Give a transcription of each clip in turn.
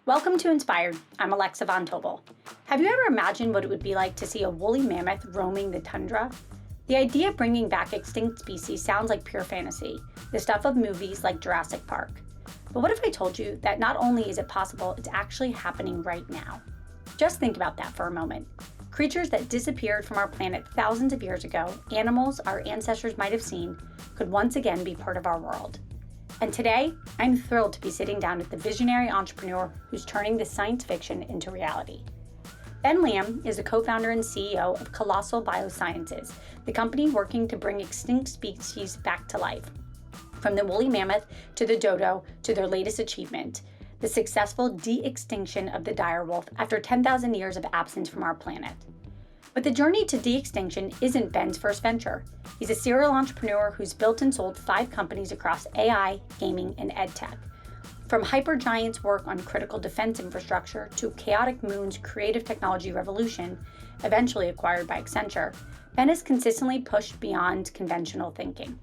Welcome to Inspired. I'm Alexa Von Tobel. Have you ever imagined what it would be like to see a woolly mammoth roaming the tundra? The idea of bringing back extinct species sounds like pure fantasy, the stuff of movies like Jurassic Park. But what if I told you that not only is it possible, it's actually happening right now? Just think about that for a moment. Creatures that disappeared from our planet thousands of years ago, animals our ancestors might have seen, could once again be part of our world. And today, I'm thrilled to be sitting down with the visionary entrepreneur who's turning this science fiction into reality. Ben Lamm is the co-founder and CEO of Colossal Biosciences, the company working to bring extinct species back to life. From the woolly mammoth to the dodo to their latest achievement, the successful de-extinction of the direwolf after 10,000 years of absence from our planet. But the journey to de-extinction isn't Ben's first venture. He's a serial entrepreneur who's built and sold 5 companies across AI, gaming, and edtech. From Hypergiant's work on critical defense infrastructure to Chaotic Moon's creative technology revolution, eventually acquired by Accenture, Ben has consistently pushed beyond conventional thinking.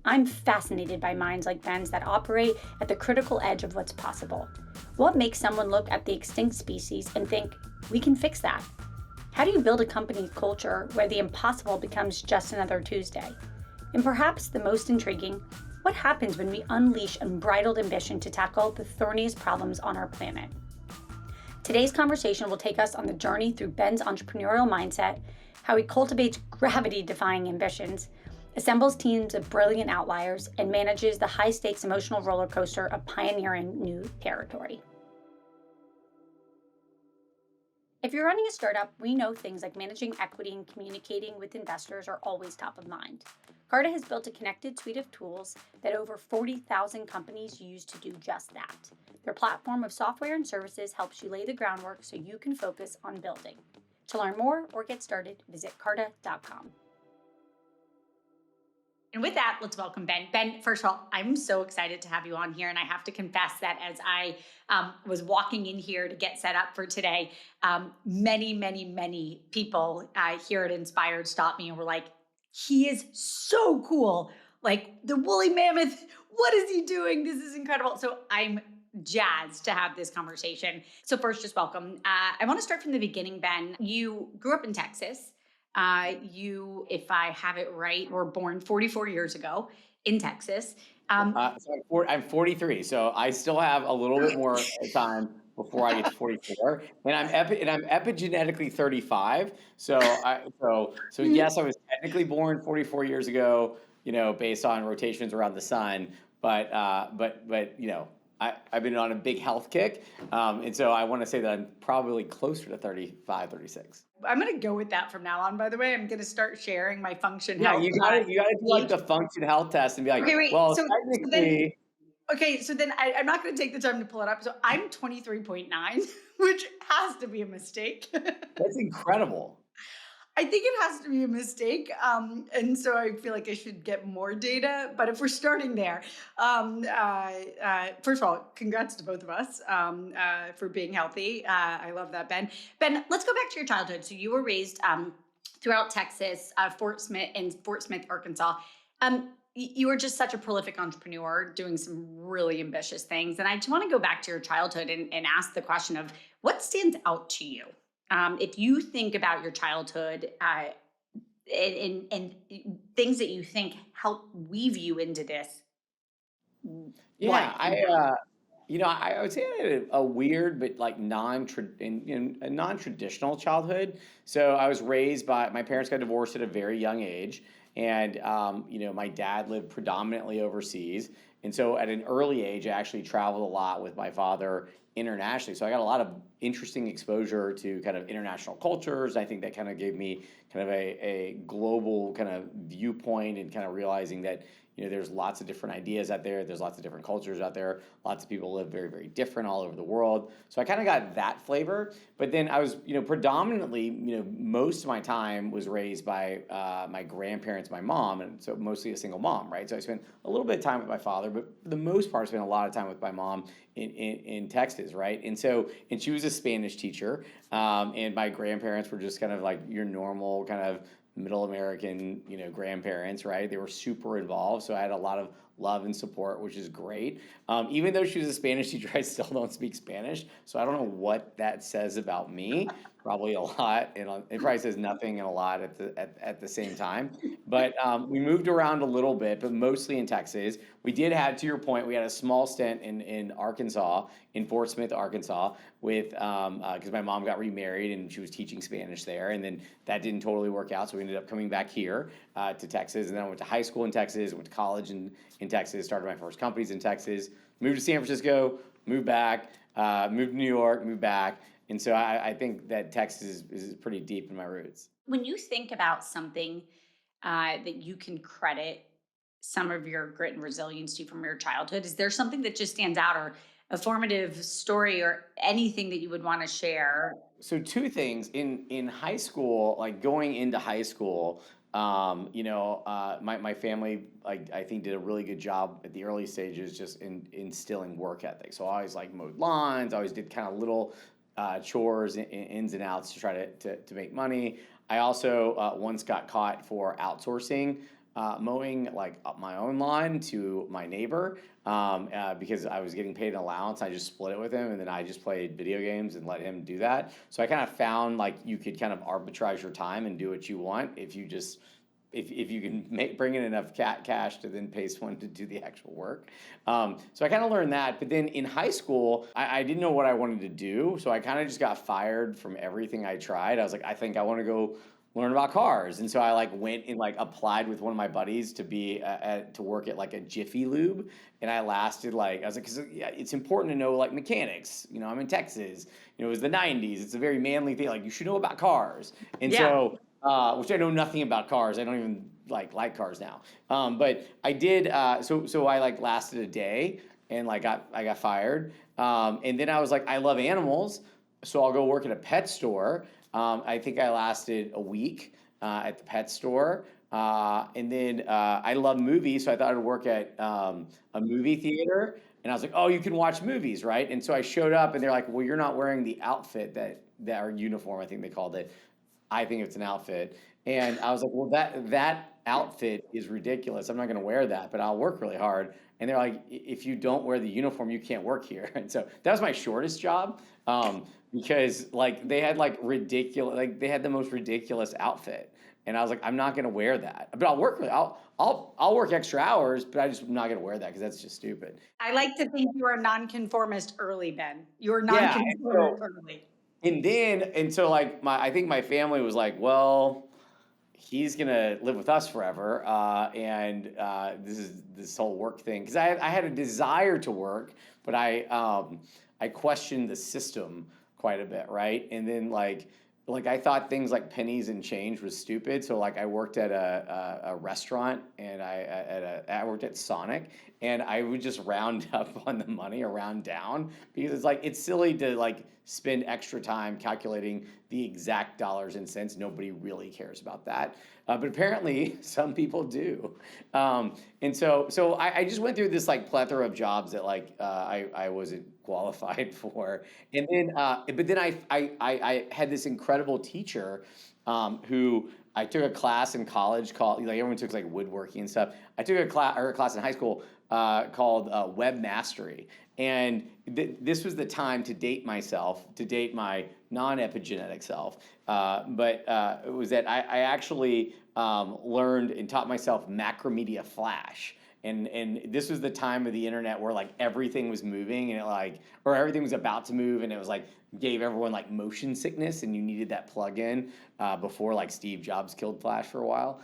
I'm fascinated by minds like Ben's that operate at the critical edge of what's possible. What makes someone look at the extinct species and think, we can fix that? How do you build a company culture where the impossible becomes just another Tuesday? And perhaps the most intriguing, what happens when we unleash unbridled ambition to tackle the thorniest problems on our planet? Today's conversation will take us on the journey through Ben's entrepreneurial mindset, how he cultivates gravity-defying ambitions, assembles teams of brilliant outliers, and manages the high-stakes emotional roller coaster of pioneering new territory. If you're running a startup, we know things like managing equity and communicating with investors are always top of mind. Carta has built a connected suite of tools that over 40,000 companies use to do just that. Their platform of software and services helps you lay the groundwork so you can focus on building. To learn more or get started, visit carta.com. And with that, let's welcome Ben. Ben, first of all, I'm so excited to have you on here. And I have to confess that as I was walking in here to get set up for today, many people here at Inspired stopped me and were like, he is so cool. Like the woolly mammoth, what is he doing? This is incredible. So I'm jazzed to have this conversation. So first, just welcome. I want to start from the beginning, Ben. You grew up in Texas. You, if I have it right, were born 44 years ago in Texas. I'm 43, so I still have a little bit more time before I get to 44, and I'm epigenetically 35. So yes, I was technically born 44 years ago, based on rotations around the sun, but I've been on a big health kick, and so I want to say that I'm probably closer to 35, 36. I'm going to go with that from now on, by the way. I'm going to start sharing my function Yeah, health. you gotta do like the function health test and be like, Okay, wait. well, So technically. then I'm not going to take the time to pull it up. So I'm 23.9, which has to be a mistake. That's incredible. I think it has to be a mistake. And so I feel like I should get more data. But if we're starting there, first of all, congrats to both of us for being healthy. I love that, Ben. Ben, let's go back to your childhood. So you were raised throughout Texas, Fort Smith, Arkansas. You were just such a prolific entrepreneur doing some really ambitious things. And I just want to go back to your childhood and ask the question of what stands out to you? If you think about your childhood and things that you think help weave you into this. Yeah, I would say I had a weird but like a non-traditional childhood. So I was raised by my parents got divorced at a very young age, and my dad lived predominantly overseas, and so at an early age, I actually traveled a lot with my father internationally. So I got a lot of interesting exposure to kind of international cultures. I think that kind of gave me kind of a global kind of viewpoint and kind of realizing that there's lots of different ideas out there. There's lots of different cultures out there. Lots of people live very, very different all over the world. So I kind of got that flavor. But then I was, predominantly, most of my time was raised by my grandparents, my mom, and so mostly a single mom, right? So I spent a little bit of time with my father, but for the most part, I spent a lot of time with my mom in Texas, right? And she was a Spanish teacher, and my grandparents were just kind of like your normal kind of middle American, grandparents, right? They were super involved. So I had a lot of love and support, which is great. Even though she was a Spanish teacher, I still don't speak Spanish. So I don't know what that says about me. Probably a lot, and it probably says nothing and a lot at the same time. But we moved around a little bit, but mostly in Texas. We did have, to your point, we had a small stint in Arkansas, in Fort Smith, Arkansas, with because my mom got remarried and she was teaching Spanish there, and then that didn't totally work out, so we ended up coming back here to Texas, and then I went to high school in Texas, went to college in Texas, started my first companies in Texas, moved to San Francisco, moved back, moved to New York, moved back. And so I think that Texas is pretty deep in my roots. When you think about something that you can credit some of your grit and resilience to from your childhood, is there something that just stands out, or a formative story or anything that you would want to share? So two things in high school, like going into high school, my family, like I think, did a really good job at the early stages, just instilling work ethic. So I always like mowed lawns. I always did kind of little chores, ins and outs to try to make money. I also once got caught for outsourcing mowing like up my own lawn to my neighbor because I was getting paid an allowance. I just split it with him, and then I just played video games and let him do that. So I kind of found like you could kind of arbitrage your time and do what you want if you just if you can bring in enough cash to then pay someone to do the actual work. So I kind of learned that. But then in high school, I didn't know what I wanted to do. So I kind of just got fired from everything I tried. I was like, I think I want to go learn about cars. And so I like went and like applied with one of my buddies to be to work at like a Jiffy Lube. And I lasted like, I was like, because yeah, it's important to know like mechanics. I'm in Texas. It was the 90s. It's a very manly thing. Like you should know about cars. And Yeah. so which I know nothing about cars. I don't even like cars now. But I did. So I like lasted a day and like I got fired. And then I was like, I love animals, so I'll go work at a pet store. I think I lasted a week at the pet store. And then I love movies, so I thought I'd work at a movie theater. And I was like, oh, you can watch movies, right? And so I showed up, and they're like, well, you're not wearing the outfit that our uniform, I think they called it. I think it's an outfit. And I was like, well, that outfit is ridiculous. I'm not going to wear that, but I'll work really hard. And they're like, if you don't wear the uniform, you can't work here. And so that was my shortest job because like they had like ridiculous, like they had the most ridiculous outfit. And I was like, I'm not going to wear that, but I'll work. I'll work extra hours, but I'm not going to wear that because that's just stupid. I like to think you are nonconformist early, Ben. You are Yeah. nonconformist early. And so like I think my family was like, well, he's gonna live with us forever, and this is this whole work thing because I had a desire to work, but I questioned the system quite a bit, right? And then like I thought things like pennies and change was stupid, so like I worked at a restaurant and I worked at Sonic, and I would just round up on the money or round down because it's like it's silly to like spend extra time calculating the exact dollars and cents. Nobody really cares about that, but apparently some people do. And so I just went through this like plethora of jobs that like I wasn't qualified for, and then but then I had this incredible teacher who I took a class in college called like everyone took like woodworking and stuff. I took a class in high school called Web Mastery, and this was the time to date myself, to date my non-epigenetic self. But it was that I actually learned and taught myself Macromedia Flash. And this was the time of the internet where like everything was moving and it like or everything was about to move and it was like gave everyone like motion sickness and you needed that plug-in before like Steve Jobs killed Flash for a while.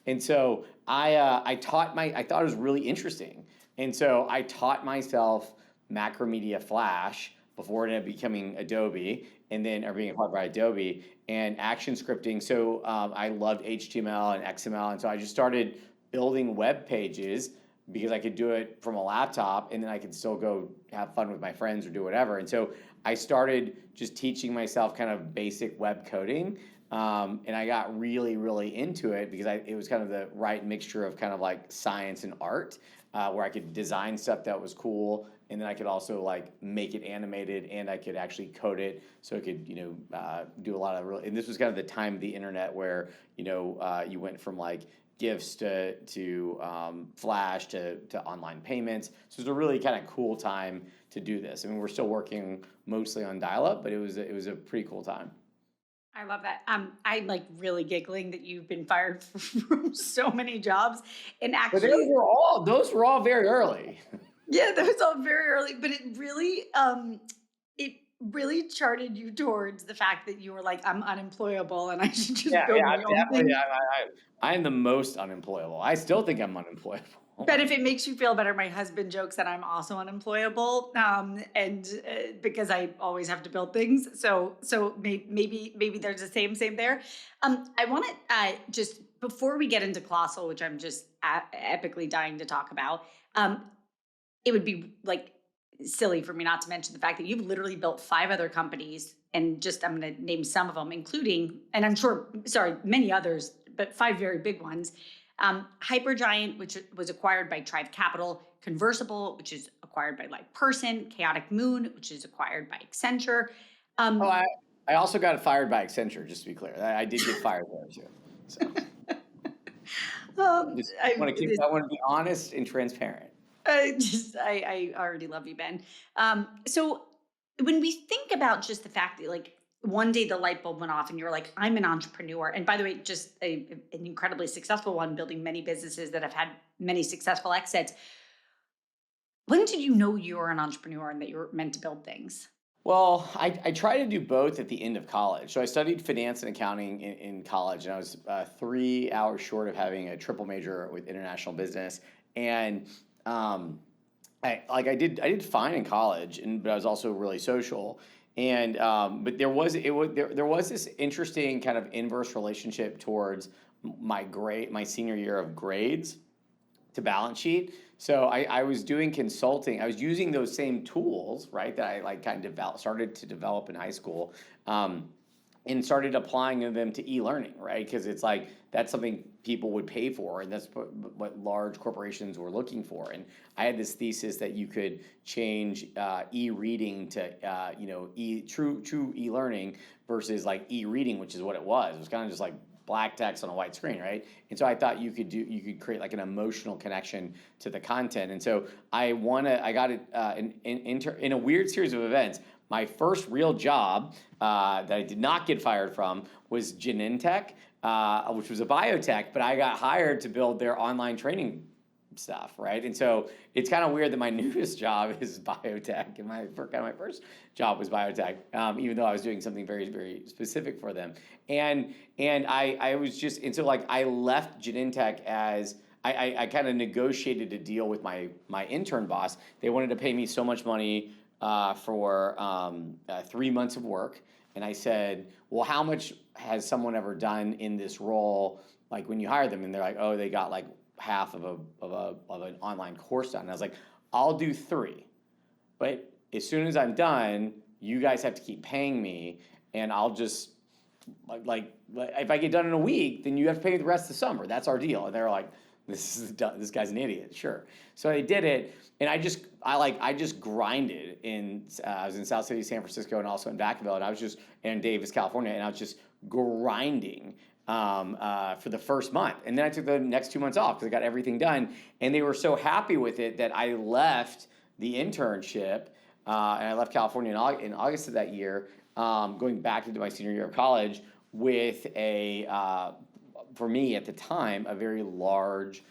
And so I thought it was really interesting. And so I taught myself Macromedia Flash before it ended up becoming Adobe and then or being acquired by Adobe and action scripting. So I loved HTML and XML. And so I just started building web pages because I could do it from a laptop and then I could still go have fun with my friends or do whatever. And so I started just teaching myself kind of basic web coding. And I got really, really into it because it was kind of the right mixture of kind of like science and art, where I could design stuff that was cool, and then I could also like make it animated, and I could actually code it so it could, do a lot of real. And this was kind of the time of the internet where you went from like gifts to Flash to online payments. So it was a really kind of cool time to do this. I mean, we're still working mostly on dial-up, but it was a pretty cool time. I love that. I'm like really giggling that you've been fired from so many jobs. And But actually, those were all very early. yeah, that was all very early, but it really charted you towards the fact that you were like, I'm unemployable and I should just Yeah, yeah, build I'm my own definitely. thing. I am the most unemployable. I still think I'm unemployable. But if it makes you feel better, my husband jokes that I'm also unemployable, and because I always have to build things. So maybe there's the same there. I want to just before we get into Colossal, which I'm just epically dying to talk about. Um, it would be like silly for me not to mention the fact that you've literally built five other companies, and just I'm going to name some of them, including, and I'm sure, sorry, many others, but five very big ones. Hypergiant, which was acquired by Tribe Capital; Conversable, which is acquired by Like Person; Chaotic Moon, which is acquired by Accenture. Oh, Um, I also got fired by Accenture, just to be clear. I did get fired there too. So just I want to be honest and transparent. I already love you, Ben. So when we think about just the fact that like one day the light bulb went off and you're like, I'm an entrepreneur. And by the way, just an incredibly successful one, building many businesses that have had many successful exits. When did you know you were an entrepreneur and that you were meant to build things? Well, I try to do both at the end of college. So I studied finance and accounting in college, and I was 3 hours short of having a triple major with international business. And I did fine in college, but I was also really social. And but there was this interesting kind of inverse relationship towards my senior year of grades to balance sheet. So I was doing consulting. I was using those same tools, right, that I like kind of started to develop in high school, and started applying them to e-learning, right? Because it's like that's something people would pay for, and that's what large corporations were looking for. And I had this thesis that you could change e-reading to true e-learning versus like e-reading, which is what it was. It was kind of just like black text on a white screen, right? And so I thought you could create like an emotional connection to the content. And so I got it in a weird series of events. My first real job that I did not get fired from was Genentech, which was a biotech, but I got hired to build their online training stuff, right? And so it's kind of weird that my newest job is biotech, and my first job was biotech, even though I was doing something very, very specific for them. And I was just, and so like I left Genentech as I kind of negotiated a deal with my intern boss. They wanted to pay me so much money for 3 months of work, and I said, well, how much has someone ever done in this role? Like when you hire them, and they're like, oh, they got like half of an online course done. And I was like, I'll do 3, but as soon as I'm done, you guys have to keep paying me, and I'll just like if I get done in a week, then you have to pay me the rest of the summer. That's our deal. And they're like, this guy's an idiot. Sure. So I did it, and I just grinded in. I was in South City, San Francisco, and also in Vacaville, and I was just in Davis, California, and I was just grinding for the first month. And then I took the next 2 months off because I got everything done. And they were so happy with it that I left the internship and I left California in August of that year, going back into my senior year of college with for me at the time, a very large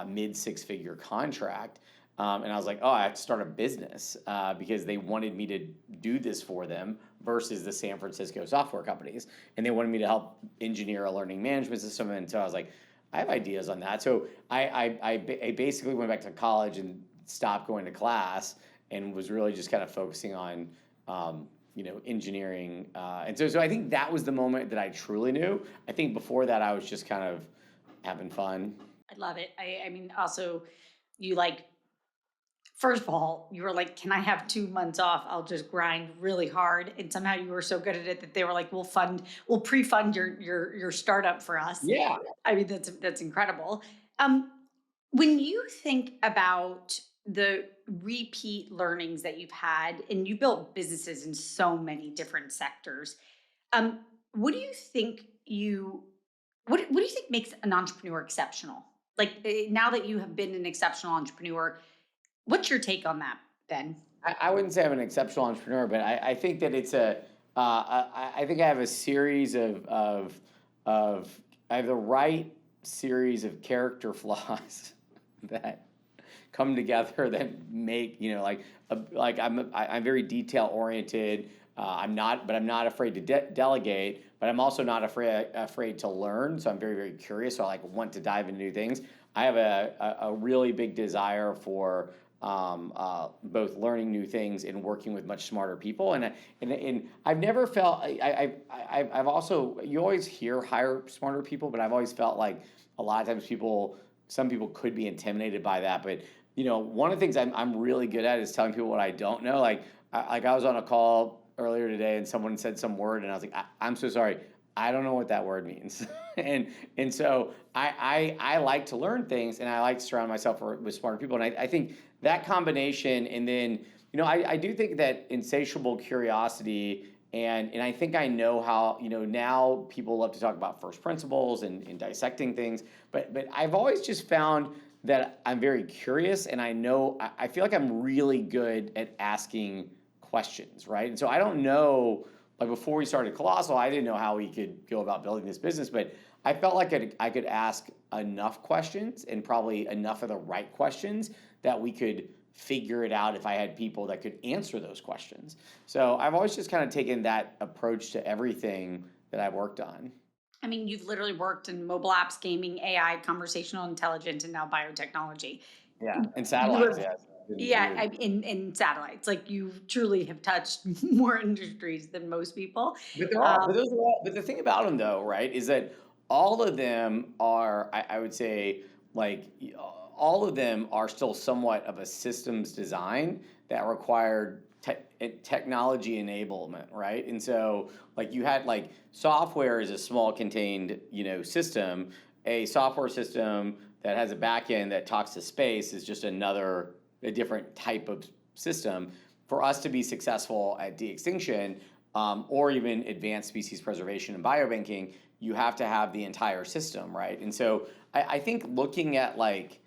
mid 6-figure contract. And I was like, oh, I have to start a business because they wanted me to do this for them versus the San Francisco software companies. And they wanted me to help engineer a learning management system. And so I was like, I have ideas on that. So I basically went back to college and stopped going to class and was really just kind of focusing on, engineering. And so I think that was the moment that I truly knew. I think before that, I was just kind of having fun. I love it. I mean, also, you like, first of all, you were like, can I have 2 months off? I'll just grind really hard. And somehow you were so good at it that they were like, we'll pre-fund your startup for us. Yeah. I mean, that's incredible. Um, when you think about the repeat learnings that you've had, and you built businesses in so many different sectors, what do you think you What do you think makes an entrepreneur exceptional? Like, now that you have been an exceptional entrepreneur, what's your take on that, Ben? I wouldn't say I'm an exceptional entrepreneur, but I think that it's I think I have a series of I have the right series of character flaws that come together that make like I'm very detail oriented. I'm not afraid to delegate, but I'm also not afraid to learn. So I'm very curious. So I like want to dive into new things. I have a really big desire for both learning new things and working with much smarter people. And I've never felt I've also you always hear hire smarter people, but I've always felt like a lot of times some people could be intimidated by that. But one of the things I'm really good at is telling people what I don't know. I was on a call earlier today and someone said some word and I was like, I'm so sorry. I don't know what that word means. and so I like to learn things and I like to surround myself with smarter people. And I think that combination, and then, I do think that insatiable curiosity, and I think I know how, now people love to talk about first principles and dissecting things, but I've always just found that I'm very curious and I feel like I'm really good at asking questions, right? And so I don't know, like before we started Colossal, I didn't know how we could go about building this business, but I felt like I could ask enough questions and probably enough of the right questions that we could figure it out if I had people that could answer those questions. So I've always just kind of taken that approach to everything that I've worked on. I mean, you've literally worked in mobile apps, gaming, AI, conversational intelligence, and now biotechnology. Yeah, and You satellites, have, yeah, it's been yeah, weird. in satellites, like you truly have touched more industries than most people. But Um, those are all. But the thing about them, though, right, is that all of them are, I would say, like all of them are still somewhat of a systems design that required technology enablement, right? And so, like you had like software is a small contained, system. A software system that has a backend that talks to space is just a different type of system. For us to be successful at de-extinction, or even advanced species preservation and biobanking, you have to have the entire system, right? And so I think looking at like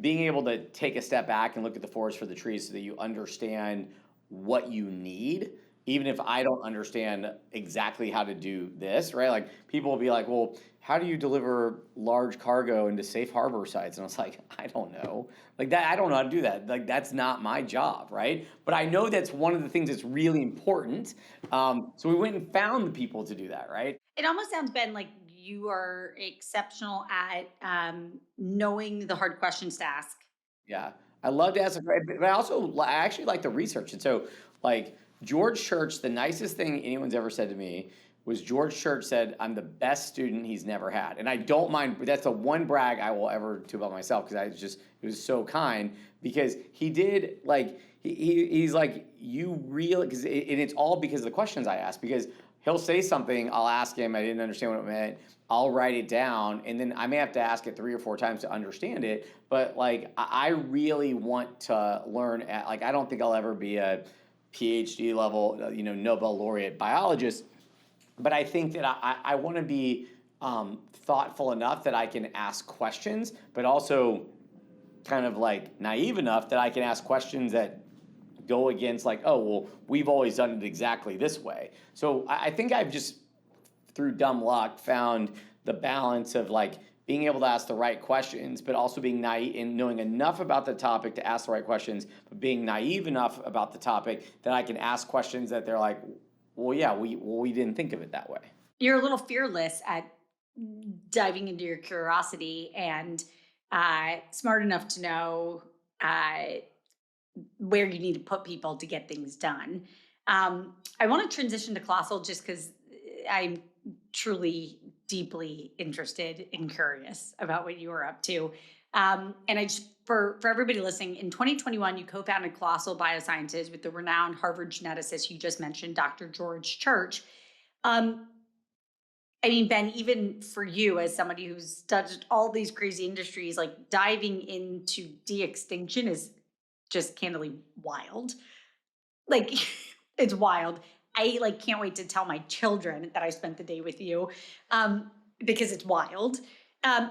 being able to take a step back and look at the forest for the trees so that you understand what you need, even if I don't understand exactly how to do this, right? Like people will be like, well, how do you deliver large cargo into safe harbor sites? And I was like, I don't know. Like that, I don't know how to do that. Like that's not my job, right? But I know that's one of the things that's really important. So we went and found the people to do that, right? it almost sounds, Ben, like you are exceptional at knowing the hard questions to ask. Yeah, I love to ask a great, but I actually like the research. And so, like George Church, the nicest thing anyone's ever said to me was George Church said, "I'm the best student he's never had," and I don't mind. That's the one brag I will ever do about myself because it was so kind because he did like he's like you really because and it's all because of the questions I asked because he'll say something, I'll ask him, I didn't understand what it meant. I'll write it down, and then I may have to ask it 3 or 4 times to understand it. But like, I really want to learn. Like, I don't think I'll ever be a PhD level, Nobel laureate biologist. But I think that I want to be thoughtful enough that I can ask questions, but also kind of like naive enough that I can ask questions that go against like, oh, well, we've always done it exactly this way. So I think I've just through dumb luck found the balance of like being able to ask the right questions, but also being naive and knowing enough about the topic to ask the right questions, but being naive enough about the topic that I can ask questions that they're like, well, yeah, we didn't think of it that way. You're a little fearless at diving into your curiosity and smart enough to know uh, where you need to put people to get things done. I want to transition to Colossal just because I'm truly deeply interested and curious about what you were up to. And I just for everybody listening, in 2021, you co-founded Colossal Biosciences with the renowned Harvard geneticist you just mentioned, Dr. George Church. Um, I mean, Ben, even for you as somebody who's touched all these crazy industries, like diving into de-extinction is just candidly wild. Like it's wild. I like can't wait to tell my children that I spent the day with you. Um, because it's wild. Um,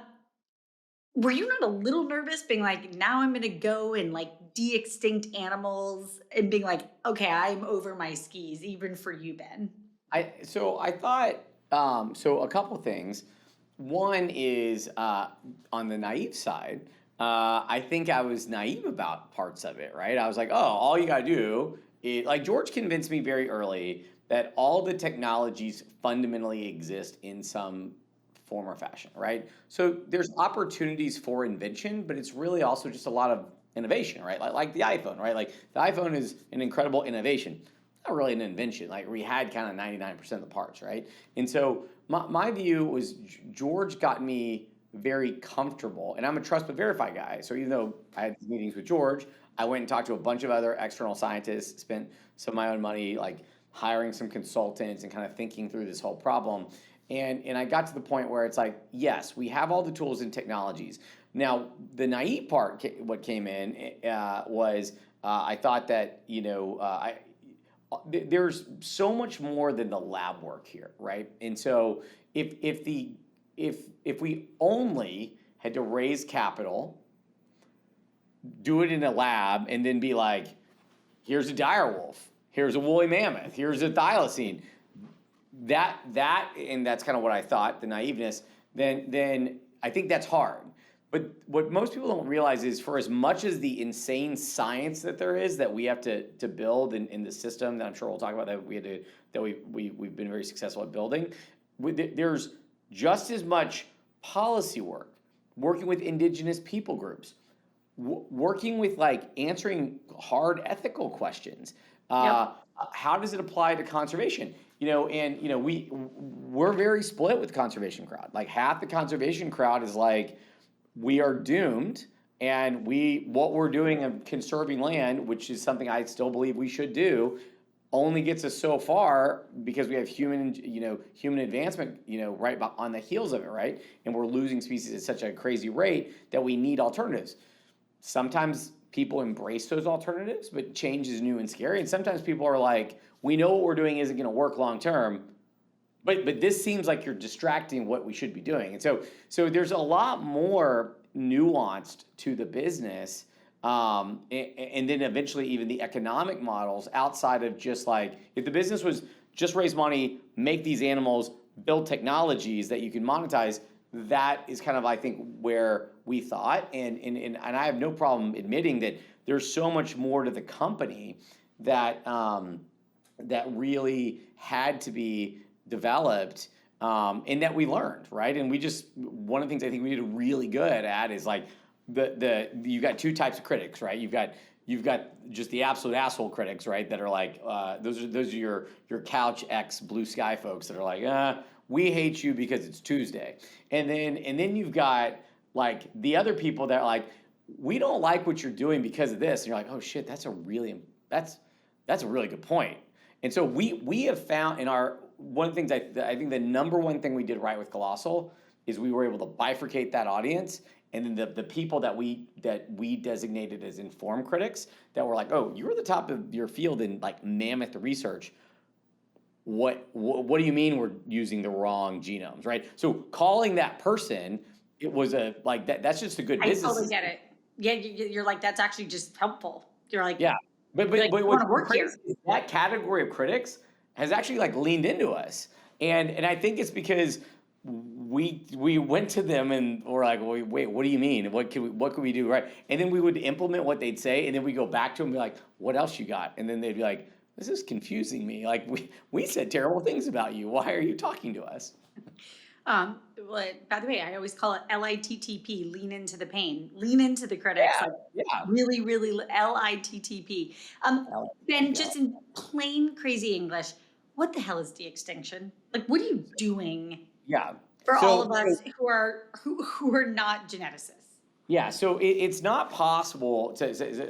were you not a little nervous being like, now I'm going to go and like de-extinct animals and being like, okay, I'm over my skis, even for you, Ben? I thought so a couple things. One is on the naive side. I think I was naive about parts of it, right? I was like, oh, all you gotta do is like George convinced me very early that all the technologies fundamentally exist in some form or fashion, right? So there's opportunities for invention, but it's really also just a lot of innovation, right? Like the iPhone, right? Like the iPhone is an incredible innovation, not really an invention. Like we had kind of 99% of the parts, right? And so my view was George got me very comfortable, and I'm a trust but verify guy. So even though I had meetings with George, I went and talked to a bunch of other external scientists, spent some of my own money, like hiring some consultants and kind of thinking through this whole problem. And I got to the point where it's like, yes, we have all the tools and technologies. Now, the naive part, what came in was I thought that, there's so much more than the lab work here, right? And so if we only had to raise capital, do it in a lab, and then be like, here's a direwolf, here's a woolly mammoth, here's a thylacine, and that's kind of what I thought, the naiveness, then I think that's hard. But what most people don't realize is for as much as the insane science that there is that we have to build in the system that I'm sure we'll talk about we've been very successful at building, there's just as much policy work, working with indigenous people groups, working with like answering hard ethical questions. Yep. How does it apply to conservation? We're very split with the conservation crowd. Like half the conservation crowd is like, we are doomed, and what we're doing of conserving land, which is something I still believe we should do, only gets us so far because we have human advancement, right on the heels of it, right? And we're losing species at such a crazy rate that we need alternatives. Sometimes people embrace those alternatives, but change is new and scary. And sometimes people are like, we know what we're doing isn't going to work long term, but this seems like you're distracting what we should be doing. And so there's a lot more nuanced to the business, and then eventually even the economic models outside of just like, if the business was just raise money, make these animals, build technologies that you can monetize, that is kind of, I think, where we thought. And I have no problem admitting that there's so much more to the company that that really had to be developed, and that we learned, right? And one of the things I think we did really good at is like you've got two types of critics, right? You've got just the absolute asshole critics, right? That are like, those are your couch X blue sky folks that are like, we hate you because it's Tuesday. And then you've got like the other people that are like, we don't like what you're doing because of this. And you're like, oh shit, that's a really good point. And so we have found one of the things I think the number one thing we did right with Colossal is we were able to bifurcate that audience, and then the people that we designated as informed critics that were like, oh, you're the top of your field in like mammoth research. What do you mean we're using the wrong genomes, right? So calling that person, it was that's just a good business. I totally get it. Yeah, you're like, that's actually just helpful. You're like, yeah, but I what's want to work crazy here. is that category of critics has actually like leaned into us, and I think it's because we went to them and we're like, well, wait, what do you mean? What can we do, right? And then we would implement what they'd say, and then we go back to them and be like, what else you got? And then they'd be like, this is confusing me. Like we said terrible things about you. Why are you talking to us? Well, by the way, I always call it LITTP, lean into the pain, lean into the critics, Yeah, like yeah. really, really LITTP. Ben, just in plain crazy English, what the hell is de-extinction? Like, what are you doing Yeah. for all of So us who are not geneticists? yeah, so it's not possible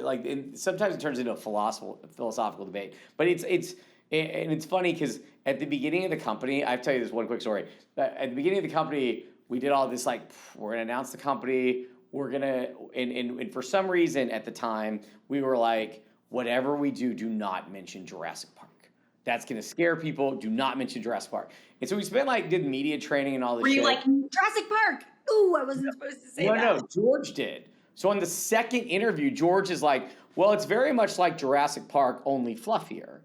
like sometimes it turns into a philosophical debate, but it's funny because at the beginning of the company, I'll tell you this one quick story. At the beginning of the company, we did all this like, we're gonna announce the company, and for some reason at the time we were like, whatever we do not mention Jurassic Park. That's going to scare people. Do not mention Jurassic Park. And so we spent did media training and all this Were you shit. like, Jurassic Park? Ooh, I wasn't supposed to say that. No, George did. So on the second interview, George is like, well, it's very much like Jurassic Park, only fluffier.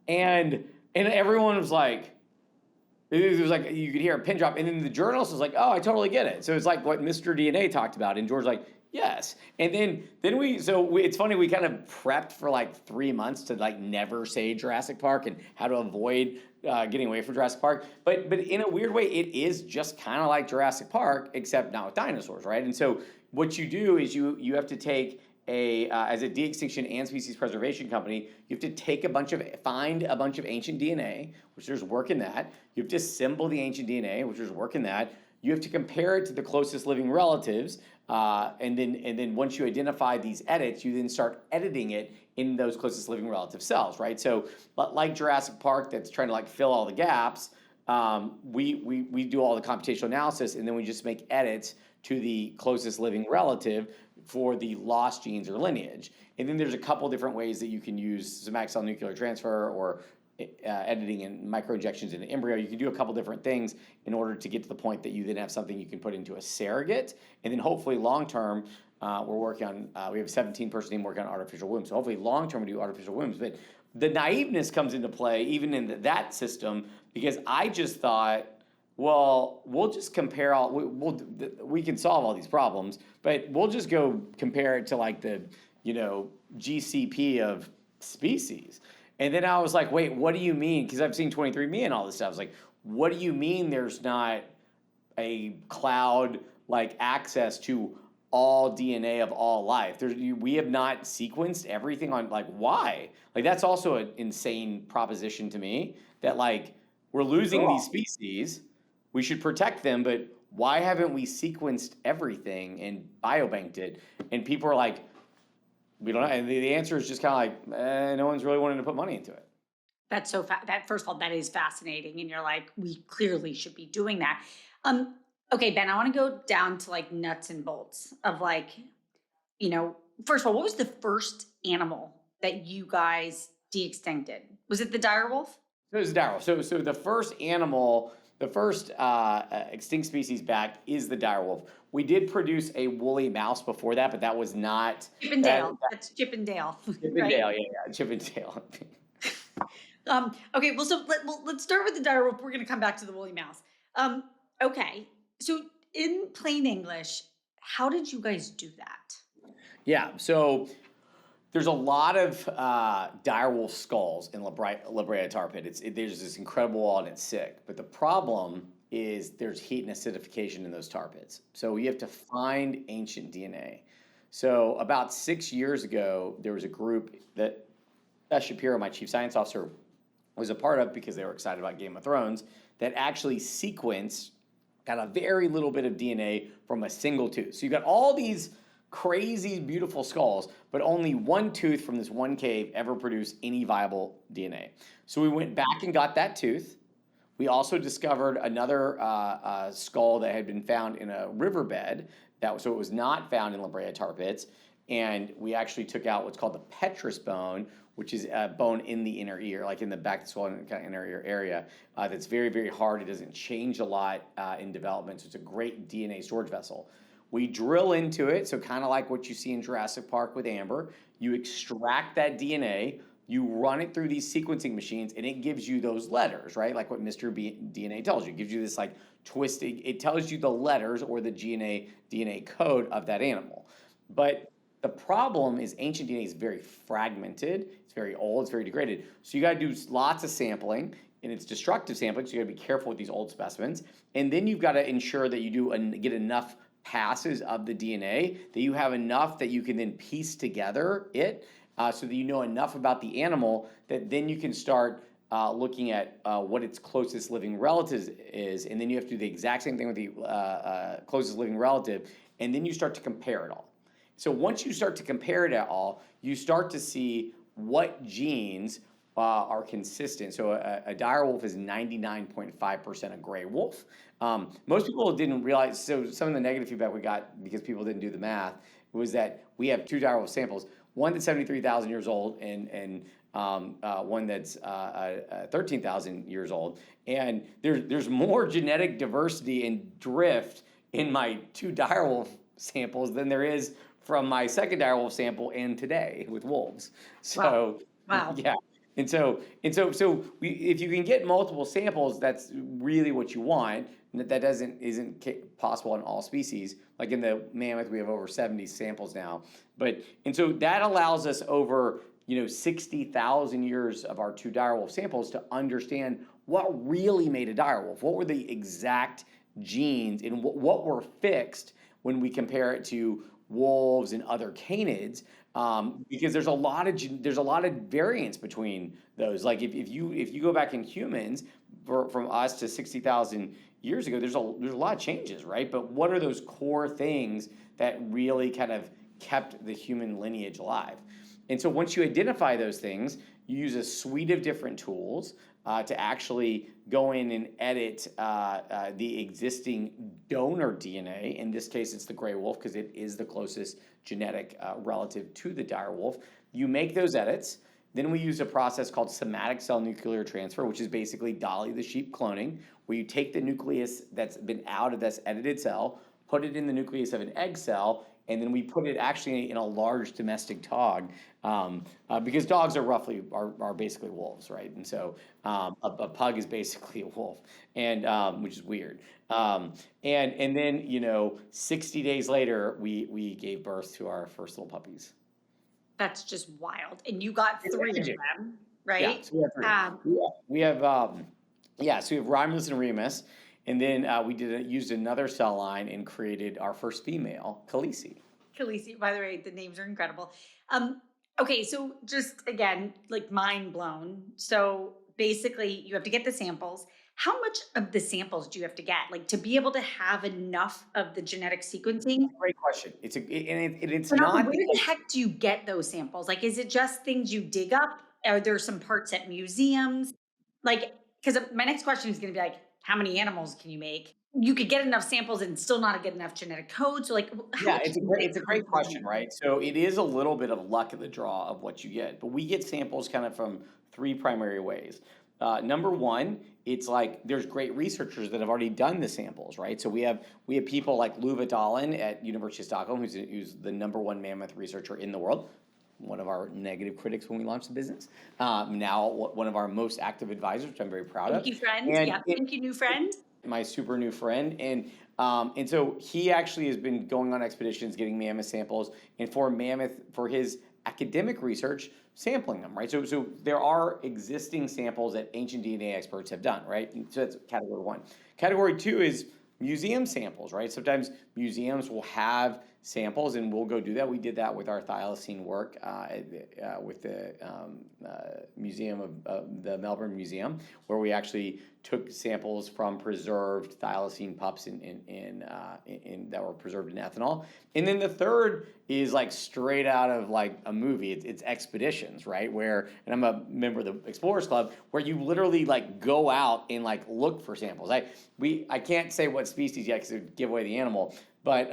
And everyone was like, it was like you could hear a pin drop. And then the journalist was like, oh, I totally get it. So it's like what Mr. DNA talked about. And George's like, yes. And then it's funny, we kind of prepped for 3 months to never say Jurassic Park and how to avoid getting away from Jurassic Park. But in a weird way, it is just kind of like Jurassic Park, except not with dinosaurs, right? And so what you do is you have to take as a de-extinction and species preservation company, you have to find a bunch of ancient DNA, which there's work in that. You have to assemble the ancient DNA, which there's work in that. You have to compare it to the closest living relatives, and then once you identify these edits, you then start editing it in those closest living relative cells, right? So, but like Jurassic Park, that's trying to fill all the gaps. We do all the computational analysis, and then we just make edits to the closest living relative for the lost genes or lineage. And then there's a couple different ways that you can use somatic cell nuclear transfer or editing and microinjections in the embryo. You can do a couple different things in order to get to the point that you then have something you can put into a surrogate. And then hopefully long term, we're working on, we have a 17-person team working on artificial wombs. So hopefully long term we do artificial wombs. But the naiveness comes into play even in that system, because I just thought, well, we'll just compare we can solve all these problems, but we'll just go compare it to the GCP of species. And then I was like, wait, what do you mean? Because I've seen 23andMe and all this stuff. I was like, what do you mean there's not a cloud access to all DNA of all life? We have not sequenced everything on why? That's also an insane proposition to me, that we're losing these species. We should protect them, but why haven't we sequenced everything and biobanked it? And people are like, we don't know. And the answer is just kind of no one's really wanting to put money into it. That's so first of all, that is fascinating. And you're like, we clearly should be doing that. Okay, Ben, I want to go down to nuts and bolts of first of all, what was the first animal that you guys de-extincted? Was it the direwolf? It was the direwolf. So the first animal, the first extinct species back is the direwolf. We did produce a woolly mouse before that, but that was not Chip and Dale. That's Chip and Dale. Chip and right? Dale, yeah, Chip and Dale. Okay, well, so let's start with the direwolf. We're going to come back to the woolly mouse. Okay, so in plain English, how did you guys do that? Yeah, so there's a lot of direwolf skulls in La Brea tar pit. There's this incredible wall and it's sick. But the problem is there's heat and acidification in those tar pits. So you have to find ancient DNA. So about 6 years ago, there was a group that Shapiro, my chief science officer, was a part of because they were excited about Game of Thrones, that actually sequenced, got a very little bit of DNA from a single tooth. So you got all these crazy, beautiful skulls, but only one tooth from this one cave ever produced any viable DNA. So we went back and got that tooth. We also discovered another skull that had been found in a riverbed. So it was not found in La Brea tar pits. And we actually took out what's called the petrous bone, which is a bone in the inner ear, in the back of the skull and kind of inner ear area. That's very, very hard. It doesn't change a lot in development. So it's a great DNA storage vessel. We drill into it, so kind of like what you see in Jurassic Park with Amber. You extract that DNA, you run it through these sequencing machines, and it gives you those letters, right? Like what Mr. DNA tells you. It gives you this twisting, it tells you the letters or the DNA code of that animal. But the problem is ancient DNA is very fragmented, it's very old, it's very degraded. So you gotta do lots of sampling, and it's destructive sampling, so you gotta be careful with these old specimens. And then you've gotta ensure that you get enough passes of the DNA, that you have enough that you can then piece together it, so that you know enough about the animal that then you can start looking at what its closest living relative is, and then you have to do the exact same thing with the closest living relative, and then you start to compare it all. So once you start to compare it all, you start to see what genes are consistent. So a direwolf is 99.5% a gray wolf. Most people didn't realize, so some of the negative feedback we got because people didn't do the math was that we have two direwolf samples, one that's 73,000 years old and one that's 13,000 years old. And there's more genetic diversity and drift in my 2 direwolf samples than there is from my second direwolf sample and today with wolves. So, Wow. yeah. So if you can get multiple samples, that's really what you want. That isn't possible in all species. Like in the mammoth, we have over 70 samples now. And so that allows us over 60,000 years of our 2 direwolf samples to understand what really made a direwolf. What were the exact genes and what were fixed when we compare it to wolves and other canids, because there's a lot of variance between those. Like if you go back in humans from us to 60,000 years ago, there's a lot of changes, right? But what are those core things that really kind of kept the human lineage alive? And so once you identify those things, you use a suite of different tools to actually go in and edit the existing donor DNA. In this case, it's the gray wolf because it is the closest genetic relative to the direwolf. You make those edits. Then we use a process called somatic cell nuclear transfer, which is basically Dolly the sheep cloning, where you take the nucleus that's been out of this edited cell, put it in the nucleus of an egg cell, and then we put it actually in a large domestic dog, because dogs are basically wolves, right? And so a pug is basically a wolf, and which is weird. And then 60 days later, we gave birth to our first little puppies. That's just wild. And you got 3 of them, right? Yeah, so we have so we have Romulus and Remus. And then we used another cell line and created our first female, Khaleesi. Khaleesi, by the way, the names are incredible. Okay, so just again, like mind blown. So basically, you have to get the samples. How much of the samples do you have to get, like to be able to have enough of the genetic sequencing? Great question. It's And also, not where the heck do you get those samples? Like, is it just things you dig up? Are there some parts at museums? Like, because my next question is going to be like, how many animals can you make? You could get enough samples and still not get enough genetic code. So, like, how Yeah, much do you it's a get great from question, right? So it is a little bit of luck of the draw of what you get, but we get samples kind of from 3 primary ways. Number one, it's like there's great researchers that have already done the samples, right? So we have people like Luva Dahlin at University of Stockholm, who's the #1 mammoth researcher in the world. One of our negative critics when we launched the business. Now one of our most active advisors, which I'm very proud of. Thank you, friend. Thank you, new friend. My super new friend, and so he actually has been going on expeditions, getting mammoth samples, and for his academic research, sampling them, right? So there are existing samples that ancient DNA experts have done, right? So that's category 1. Category 2 is museum samples, right? Sometimes museums will have samples, and we'll go do that. We did that with our thylacine work with the museum of the Melbourne Museum, where we actually took samples from preserved thylacine pups in that were preserved in ethanol. And then the third is like straight out of like a movie. It's expeditions, right? And I'm a member of the Explorers Club, where you literally like go out and like look for samples. I can't say what species yet because it would give away the animal, but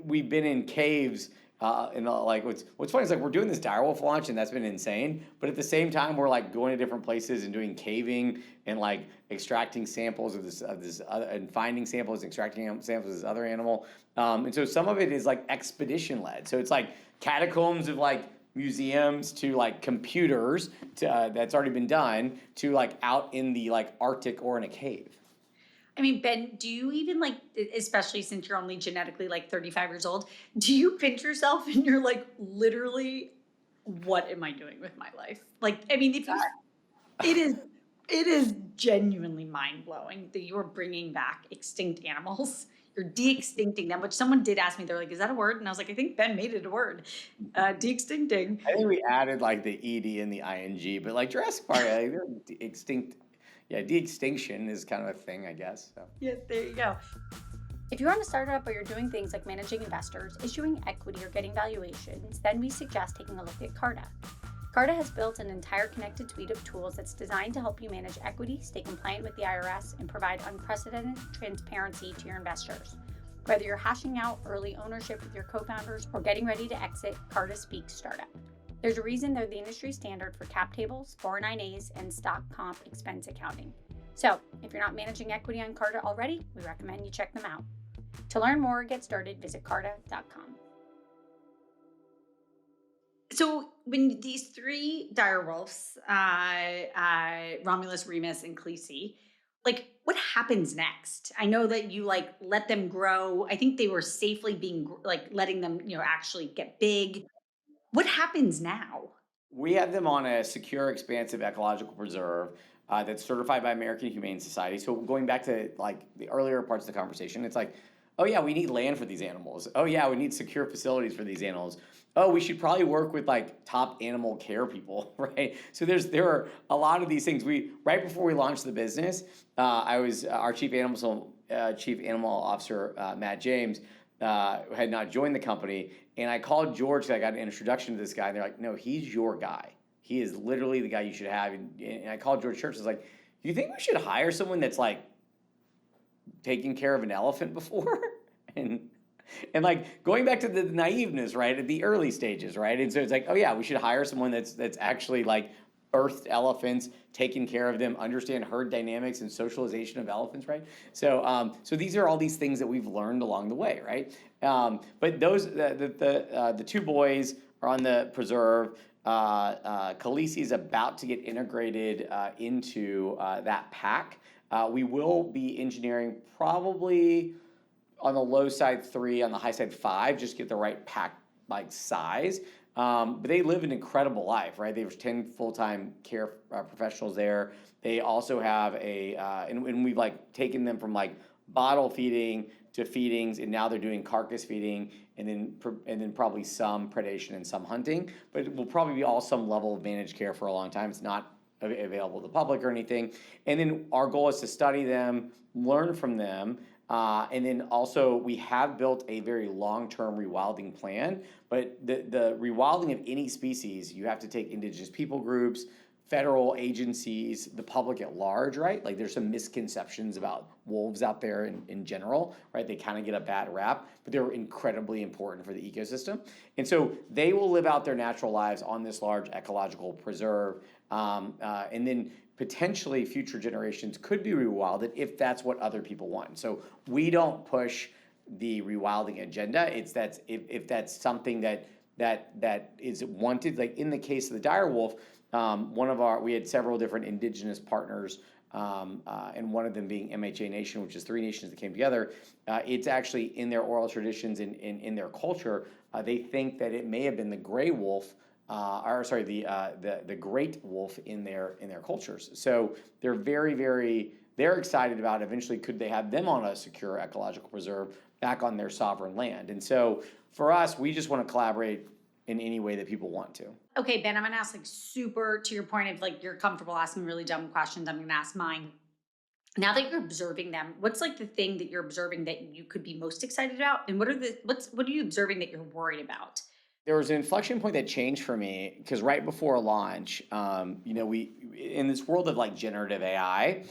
we've been in caves. What's funny is like we're doing this direwolf launch, and that's been insane. But at the same time, we're like going to different places and doing caving and like extracting samples of this other, and finding samples, extracting samples of this other animal. And so some of it is like expedition led. So it's like catacombs of like museums to like computers to, that's already been done to like out in the like Arctic or in a cave. I mean, Ben, do you even like, especially since you're only genetically like 35 years old, do you pinch yourself and you're like, literally, what am I doing with my life? Like, I mean, it is genuinely mind blowing that you are bringing back extinct animals. You're de-extincting them, which someone did ask me. They're like, is that a word? And I was like, I think Ben made it a word. De-extincting. I think we added like the ed and the ing, but like Jurassic Park, like, they're extinct. Yeah, de-extinction is kind of a thing, I guess. So. Yes, there you go. If you run a startup or you're doing things like managing investors, issuing equity, or getting valuations, then we suggest taking a look at Carta. Carta has built an entire connected suite of tools that's designed to help you manage equity, stay compliant with the IRS, and provide unprecedented transparency to your investors. Whether you're hashing out early ownership with your co-founders or getting ready to exit, Carta speaks startup. There's a reason they're the industry standard for cap tables, 409As, and stock comp expense accounting. So, if you're not managing equity on Carta already, we recommend you check them out. To learn more or get started, visit carta.com. So when these three direwolves, Romulus, Remus, and Khaleesi, like what happens next? I know that you like let them grow. I think they were safely being like letting them, actually get big. What happens now? We have them on a secure, expansive ecological preserve that's certified by American Humane Society. So going back to like the earlier parts of the conversation, it's like, oh yeah, we need land for these animals. Oh yeah, we need secure facilities for these animals. Oh, we should probably work with like top animal care people, right? So there are a lot of these things. We right before we launched the business, I was our chief animal officer Matt James had not joined the company, and I called George because I got an introduction to this guy, and they're like, no, he's your guy. He is literally the guy you should have. And I called George Church. I was like, do you think we should hire someone that's like taken care of an elephant before? and and like going back to the naiveness, right, at the early stages, right? And so it's like, oh yeah, we should hire someone that's actually like birthed elephants, taken care of them, understand herd dynamics and socialization of elephants, right? So these are all these things that we've learned along the way, right? But those the two boys are on the preserve. Khaleesi is about to get integrated into that pack. We will be engineering probably on the low side 3, on the high side 5, just get the right pack like size. But they live an incredible life, right? There's 10 full-time care professionals there. They also have and we've like taken them from like bottle feeding to feedings, and now they're doing carcass feeding, and then probably some predation and some hunting. But it will probably be all some level of managed care for a long time. It's not available to the public or anything. And then our goal is to study them, learn from them, and then also we have built a very long-term rewilding plan. But the rewilding of any species, you have to take indigenous people groups, federal agencies, the public at large, right? Like there's some misconceptions about wolves out there in general, right? They kind of get a bad rap, but they're incredibly important for the ecosystem. And so they will live out their natural lives on this large ecological preserve. And then potentially future generations could be rewilded if that's what other people want. So we don't push the rewilding agenda. If that's something that is wanted, like in the case of the direwolf, we had several different indigenous partners, and one of them being MHA Nation, which is 3 nations that came together. It's actually in their oral traditions and in their culture. They think that it may have been the gray wolf, the great wolf in their cultures. So they're they're excited about eventually could they have them on a secure ecological preserve back on their sovereign land. And so for us, we just want to collaborate in any way that people want to. Okay, Ben, I'm gonna ask like super to your point of like you're comfortable asking really dumb questions. I'm gonna ask mine. Now that you're observing them, what's like the thing that you're observing that you could be most excited about? And what are you observing that you're worried about? There was an inflection point that changed for me because right before launch, we in this world of like generative AI,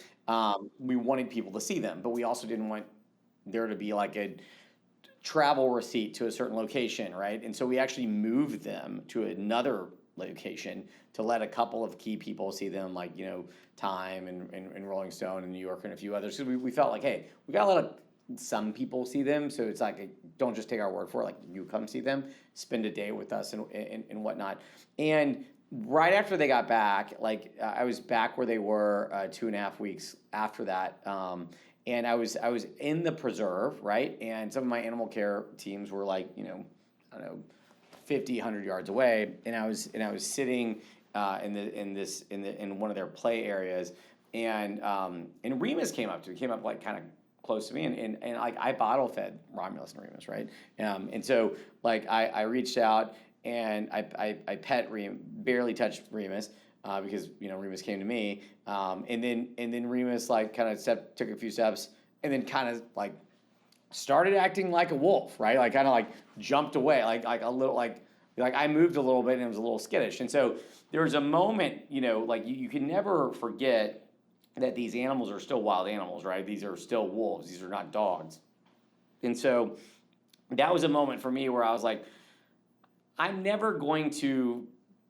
we wanted people to see them, but we also didn't want there to be like a travel receipt to a certain location, right? And so we actually moved them to another location to let a couple of key people see them, like Time and Rolling Stone and New Yorker and a few others. So we felt like, hey, we got to let some people see them. So it's like, don't just take our word for it. Like you come see them, spend a day with us and whatnot. And right after they got back, like I was back where they were 2.5 weeks after that. And I was in the preserve, right? And some of my animal care teams were like, I don't know, 50, 100 yards away. And I was sitting in one of their play areas, and Remus came up like kind of close to me, and like I bottle fed Romulus and Remus, right? And so like I reached out and I pet Remus, barely touched Remus. Because Remus came to me, and then Remus like kind of took a few steps, and then kind of like started acting like a wolf, right? Like kind of like jumped away, like a little like I moved a little bit and it was a little skittish. And so there was a moment, like you can never forget that these animals are still wild animals, right? These are still wolves. These are not dogs. And so that was a moment for me where I was like, I'm never going to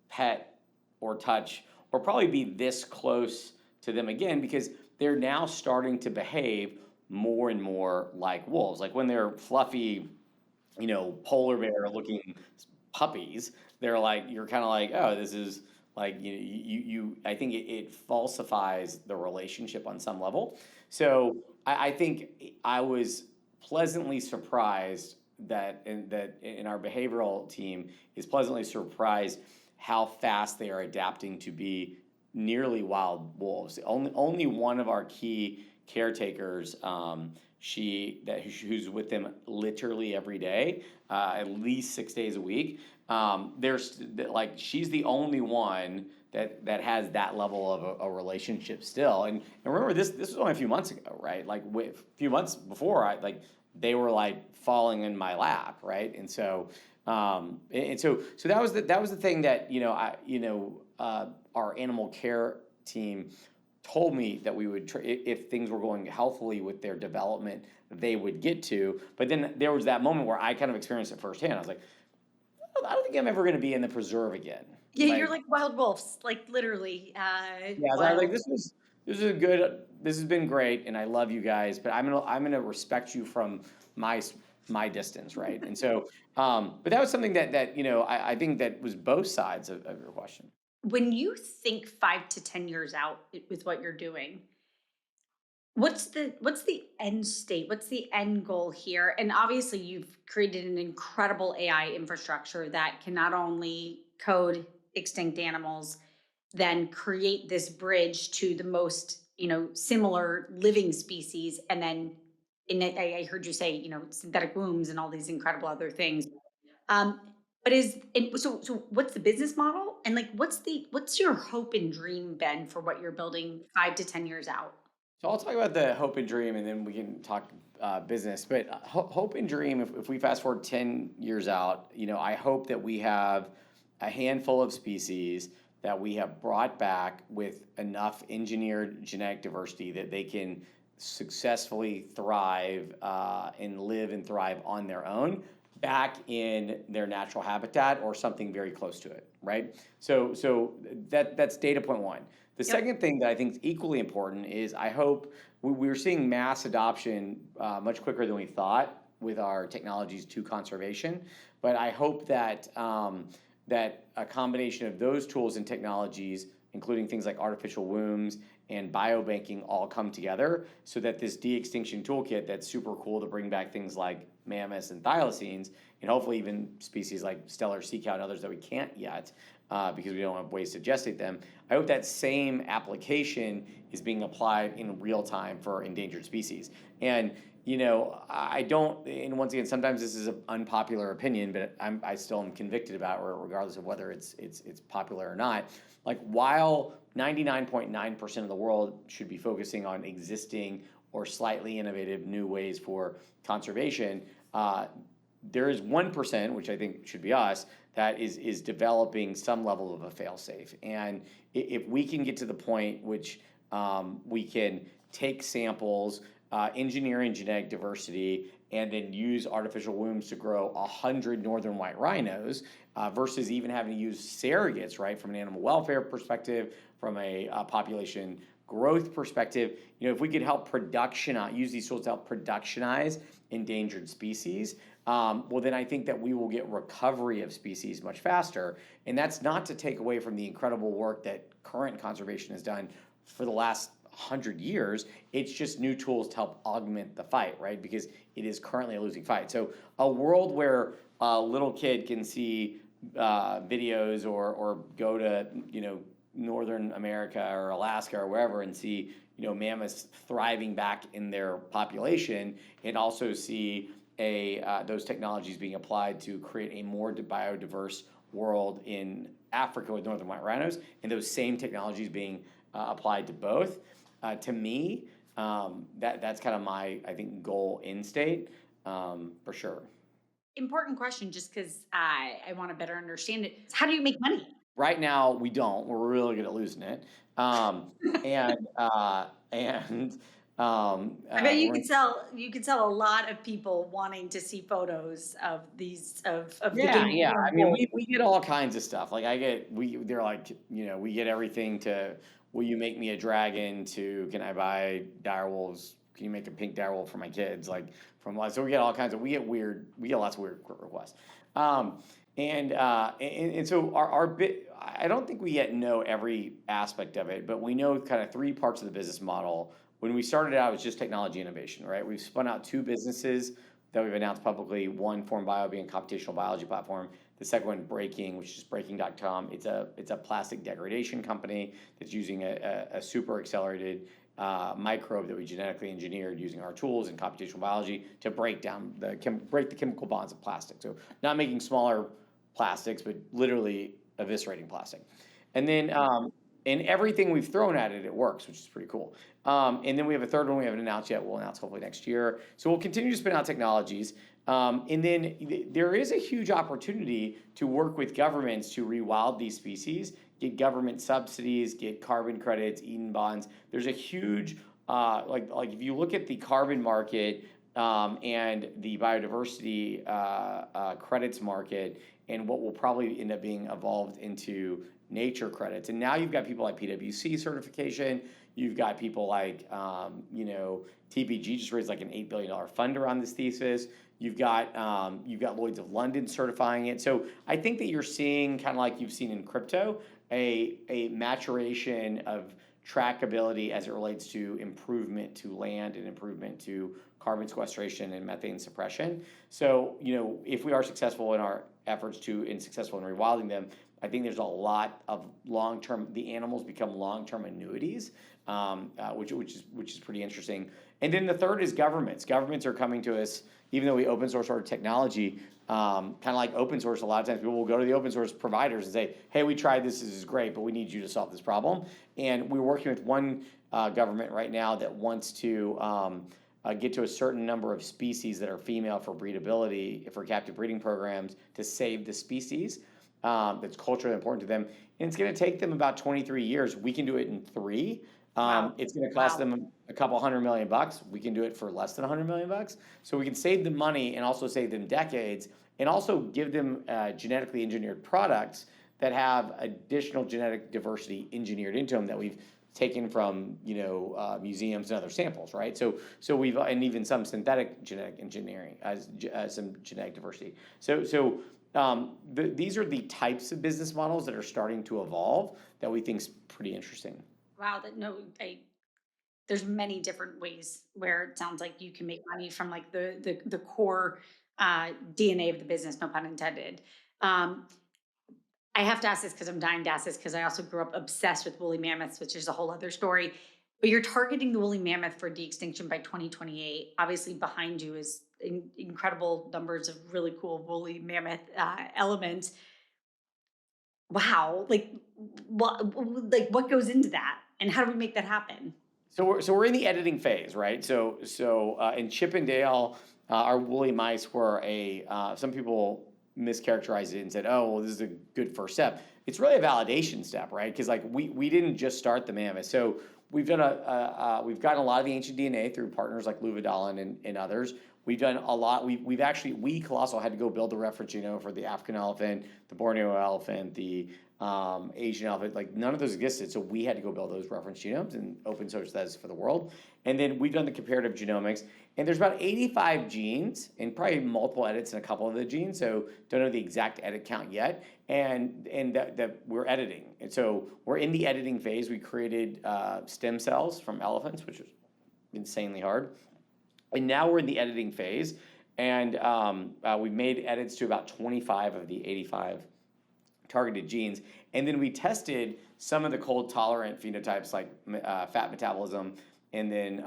pet or touch or probably be this close to them again because they're now starting to behave more and more like wolves. Like when they're fluffy, polar bear looking puppies, they're like, you're kind of like, oh, this is like, I think it falsifies the relationship on some level. So I think I was pleasantly surprised that in our behavioral team is pleasantly surprised how fast they are adapting to be nearly wild wolves. Only one of our key caretakers, who's with them literally every day, at least 6 days a week. There's like she's the only one that has that level of a relationship still. And remember, this was only a few months ago, right? Like a few months before, they were like falling in my lap, right? And so so that was the thing that our animal care team told me that we would if things were going healthily with their development, they would get to. But then there was that moment where I kind of experienced it firsthand. I was like, I don't think I'm ever going to be in the preserve again. Yeah, you're like wild wolves, like literally. Yeah, so I was like, Wild. this has been great, and I love you guys, but I'm gonna respect you from my distance, right? And so, but that was something that I think that was both sides of your question. When you think 5 to 10 years out with what you're doing, what's the end state? What's the end goal here? And obviously you've created an incredible AI infrastructure that can not only code extinct animals, then create this bridge to the most, similar living species. And then I heard you say, synthetic wombs and all these incredible other things. Um, but so what's the business model? And like what's your hope and dream, Ben, for what you're building 5 to 10 years out? So I'll talk about the hope and dream, and then we can talk business. But hope and dream, if we fast forward 10 years out, I hope that we have a handful of species that we have brought back with enough engineered genetic diversity that they can successfully thrive and live and thrive on their own back in their natural habitat or something very close to it, right? So that's data point one. The Yep. second thing that I think is equally important is I hope we're seeing mass adoption much quicker than we thought with our technologies to conservation. But I hope that a combination of those tools and technologies, including things like artificial wombs and biobanking, all come together so that this de-extinction toolkit that's super cool to bring back things like mammoths and thylacines, and hopefully even species like stellar sea cow and others that we can't yet because we don't have ways to gestate them. I hope that same application is being applied in real time for endangered species. And I don't, and once again, sometimes this is an unpopular opinion, but I still am convicted about it, regardless of whether it's popular or not. Like while 99.9% of the world should be focusing on existing or slightly innovative new ways for conservation, there is 1%, which I think should be us, that is developing some level of a fail-safe. And if we can get to the point which we can take samples, engineer in genetic diversity, and then use artificial wombs to grow 100 northern white rhinos versus even having to use surrogates, right, from an animal welfare perspective, from a population growth perspective. If we could help use these tools to help productionize endangered species, well, then I think that we will get recovery of species much faster. And that's not to take away from the incredible work that current conservation has done for the last 100 years. It's just new tools to help augment the fight, right? Because it is currently a losing fight. So a world where a little kid can see videos or go to Northern America or Alaska or wherever and see mammoths thriving back in their population, and also see those technologies being applied to create a more biodiverse world in Africa with northern white rhinos, and those same technologies being applied to both. To me, that's kind of my, I think, goal in state for sure. Important question, just because I want to better understand it. How do you make money? Right now, we don't. We're really good at losing it. And I bet we're you could sell a lot of people wanting to see photos of these of the Yeah, game yeah. worn I mean, wool. we get all kinds of stuff. Like they're like, we get everything to, will you make me a dragon, to can I buy direwolves? Can you make a pink direwolf for my kids? Like so we get all kinds of, we get lots of weird requests. Um, and so our bit, I don't think we yet know every aspect of it, but we know kind of three parts of the business model. When we started out, it was just technology innovation, right? We've spun out two businesses that we've announced publicly. One, Form Bio, being a computational biology platform. The second one, Breaking, which is breaking.com. It's a plastic degradation company that's using a super accelerated microbe that we genetically engineered using our tools in computational biology to break down break the chemical bonds of plastic. So not making smaller plastics, but literally eviscerating plastic. And then and everything we've thrown at it, it works, which is pretty cool. And then we have a third one we haven't announced yet. We'll announce hopefully next year. So we'll continue to spin out technologies. And then there is a huge opportunity to work with governments to rewild these species, get government subsidies, get carbon credits, Eden bonds. There's a huge, like if you look at the carbon market and the biodiversity credits market, and what will probably end up being evolved into nature credits. And now you've got people like PwC certification. You've got people like, TPG just raised like an $8 billion fund around this thesis. You've got Lloyd's of London certifying it. So I think that you're seeing, kind of like you've seen in crypto, a maturation of trackability as it relates to improvement to land and improvement to carbon sequestration and methane suppression. So, if we are successful in our efforts and successful in rewilding them, I think there's a lot of long-term. The animals become long-term annuities, which is pretty interesting. And then the third is governments. Governments are coming to us, even though we open source our technology. Kind of like open source, a lot of times people will go to the open source providers and say, "Hey, we tried this. This is great, but we need you to solve this problem." And we're working with one government right now that wants to get to a certain number of species that are female for breedability, for captive breeding programs, to save the species. That's culturally important to them. And it's going to take them about 23 years. We can do it in 3. Wow. It's going to cost Wow. them a couple $100 million. We can do it for less than $100 million. So we can save them money and also save them decades, and also give them genetically engineered products that have additional genetic diversity engineered into them that we've taken from museums and other samples, right? So we've, and even some synthetic genetic engineering as some genetic diversity. These are the types of business models that are starting to evolve that we think is pretty interesting. Wow, there's many different ways where it sounds like you can make money from like the core DNA of the business, no pun intended. Um, I have to ask this because I'm dying to ask this because I also grew up obsessed with woolly mammoths, which is a whole other story. But you're targeting the woolly mammoth for de-extinction by 2028. Obviously, behind you is incredible numbers of really cool woolly mammoth elements. Wow, what goes into that, and how do we make that happen? So we're in the editing phase, right? In Chippendale, our woolly mice were some people mischaracterized it and said, "Oh, well, this is a good first step." It's really a validation step, right? Because like we didn't just start the mammoth. So we've we've gotten a lot of the ancient DNA through partners like Leuven and others. We've done a lot. We Colossal had to go build the reference genome for the African elephant, the Borneo elephant, the Asian elephant. Like none of those existed, so we had to go build those reference genomes and open source those for the world. And then we've done the comparative genomics, and there's about 85 genes and probably multiple edits in a couple of the genes. So don't know the exact edit count yet, and that we're editing. And so we're in the editing phase. We created stem cells from elephants, which was insanely hard. And now we're in the editing phase, and we've made edits to about 25 of the 85 targeted genes. And then we tested some of the cold tolerant phenotypes like fat metabolism, and then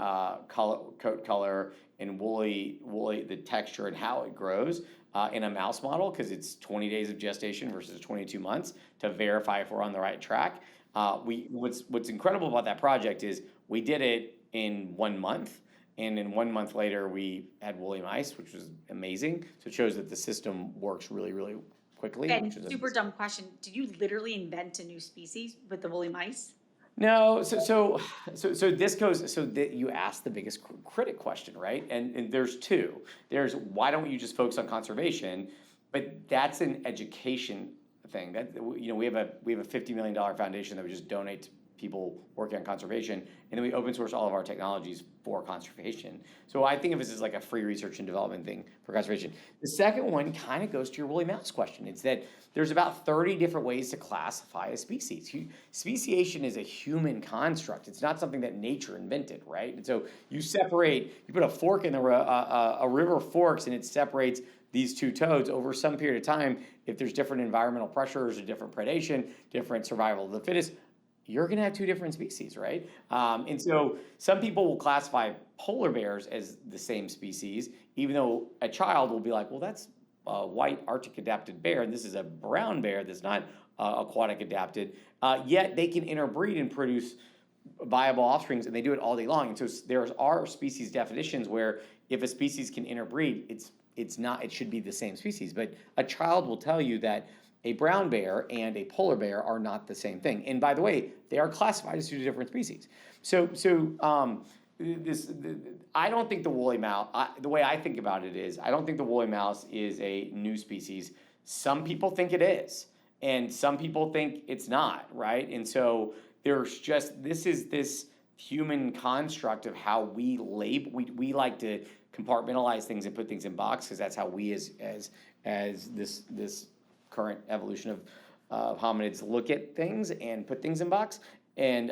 coat color and woolly, the texture and how it grows in a mouse model, because it's 20 days of gestation versus 22 months, to verify if we're on the right track. What's incredible about that project is we did it in 1 month. And then 1 month later, we had woolly mice, which was amazing. So it shows that the system works really, really quickly, And which is super amazing. dumb question: did you literally invent a new species with the woolly mice? No, so this goes, so that you asked the biggest critic question, right? And there's two. There's why don't you just focus on conservation? But that's an education thing. That we have a $50 million foundation that we just donate to people working on conservation, and then we open source all of our technologies for conservation. So I think of this as like a free research and development thing for conservation. The second one kind of goes to your woolly mouse question. It's that there's about 30 different ways to classify a species. Speciation is a human construct. It's not something that nature invented, right? And so you put a fork in a river forks, and it separates these two toads over some period of time. If there's different environmental pressures or different predation, different survival of the fittest, you're going to have two different species, right? And so some people will classify polar bears as the same species, even though a child will be like, well, that's a white Arctic adapted bear, and this is a brown bear that's not aquatic adapted. Yet they can interbreed and produce viable offsprings, and they do it all day long. And so there are species definitions where if a species can interbreed, it should be the same species. But a child will tell you that a brown bear and a polar bear are not the same thing. And by the way, they are classified as two different species. I don't think the woolly mouse. The way I think about it is, I don't think the woolly mouse is a new species. Some people think it is, and some people think it's not, right? And so this human construct of how we label. We like to compartmentalize things and put things in boxes because that's how we as this current evolution of hominids look at things and put things in box, and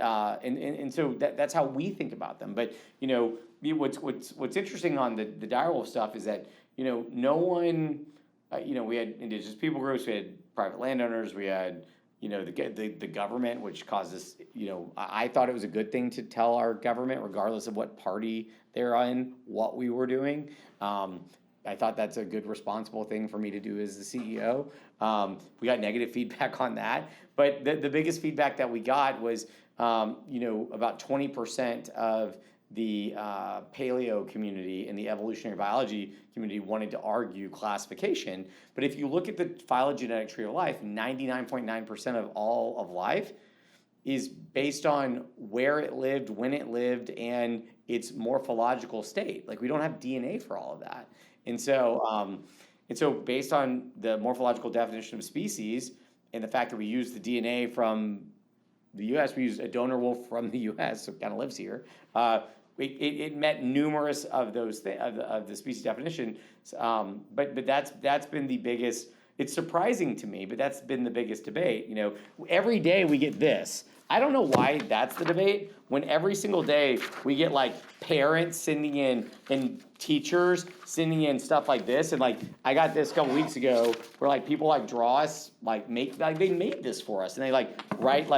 so that's how we think about them. But what's interesting on the direwolf stuff is that no one, we had indigenous people groups, we had private landowners, we had the government, which causes I thought it was a good thing to tell our government, regardless of what party they're in, what we were doing. I thought that's a good, responsible thing for me to do as the CEO. We got negative feedback on that, but the biggest feedback that we got was, about 20% of the paleo community and the evolutionary biology community wanted to argue classification. But if you look at the phylogenetic tree of life, 99.9% of all of life is based on where it lived, when it lived, and its morphological state. Like, we don't have DNA for all of that. And so based on the morphological definition of species and the fact that we use the DNA from the U.S., we use a donor wolf from the U.S., so it kind of lives here. It met numerous of those of the species definition, but that's been the biggest. It's surprising to me, but that's been the biggest debate. Every day we get this. I don't know why that's the debate, when every single day we get like parents sending in and teachers sending in stuff like this. And like, I got this a couple weeks ago where like people like draw us, they made this for us, and they like write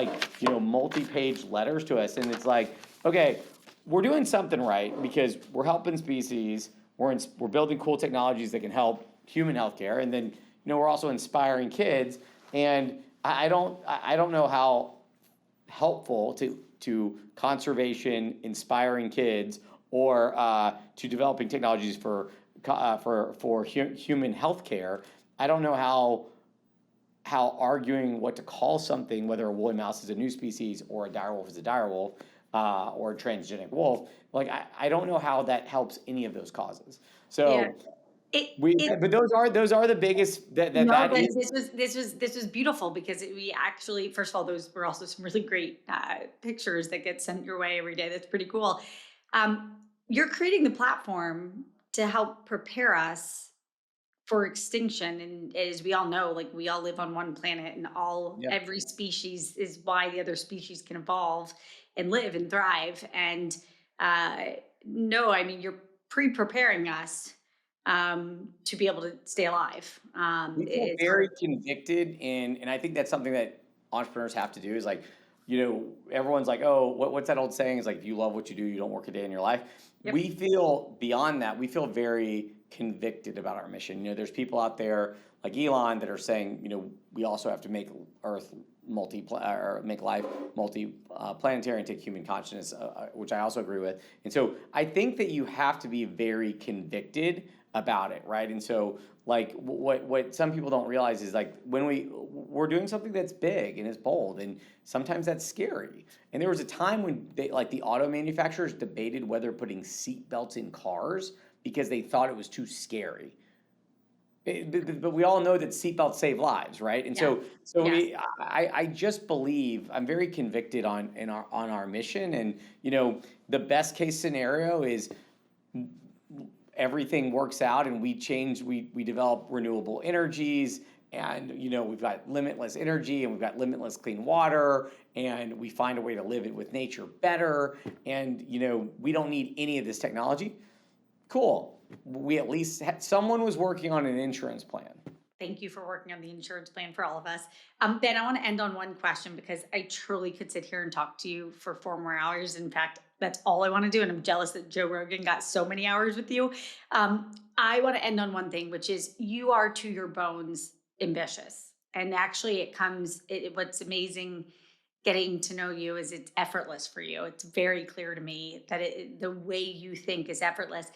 multi-page letters to us. And it's like, okay, we're doing something right because we're helping species, we're building cool technologies that can help human healthcare, and then we're also inspiring kids. And I don't know how helpful to conservation, inspiring kids, or to developing technologies for human healthcare. I don't know how arguing what to call something, whether a woolly mouse is a new species or a direwolf is a direwolf, or a transgenic wolf, like I don't know how that helps any of those causes. So. Yeah. But those are the biggest No, but is. this was beautiful because we actually, first of all, those were also some really great pictures that get sent your way every day. That's pretty cool. You're creating the platform to help prepare us for extinction, and as we all know, like, we all live on one planet, and Yep. every species is why the other species can evolve and live and thrive. And no, I mean, you're pre-preparing us to be able to stay alive. We feel very convicted, and I think that's something that entrepreneurs have to do. Is like, everyone's like, oh, what's that old saying? It's like, if you love what you do, you don't work a day in your life. Yep. We feel beyond that. We feel very convicted about our mission. There's people out there like Elon that are saying, we also have to make Earth make life multi-planetary and take human consciousness, which I also agree with. And so I think that you have to be very convicted about it, right? And so like what some people don't realize is like when we're doing something that's big and it's bold, and sometimes that's scary. And there was a time when the auto manufacturers debated whether putting seat belts in cars because they thought it was too scary. But we all know that seatbelts save lives, right? And Yeah. so Yes. I just believe I'm very convicted on our mission, and the best case scenario is everything works out and we develop renewable energies, and we've got limitless energy and we've got limitless clean water, and we find a way to live it with nature better, and we don't need any of this technology. Cool. We at least someone was working on an insurance plan. Thank you for working on the insurance plan for all of us. Ben, I want to end on one question because I truly could sit here and talk to you for 4 more hours. In fact, that's all I want to do. And I'm jealous that Joe Rogan got so many hours with you. I want to end on one thing, which is you are to your bones ambitious. And actually what's amazing getting to know you is it's effortless for you. It's very clear to me that the way you think is effortless.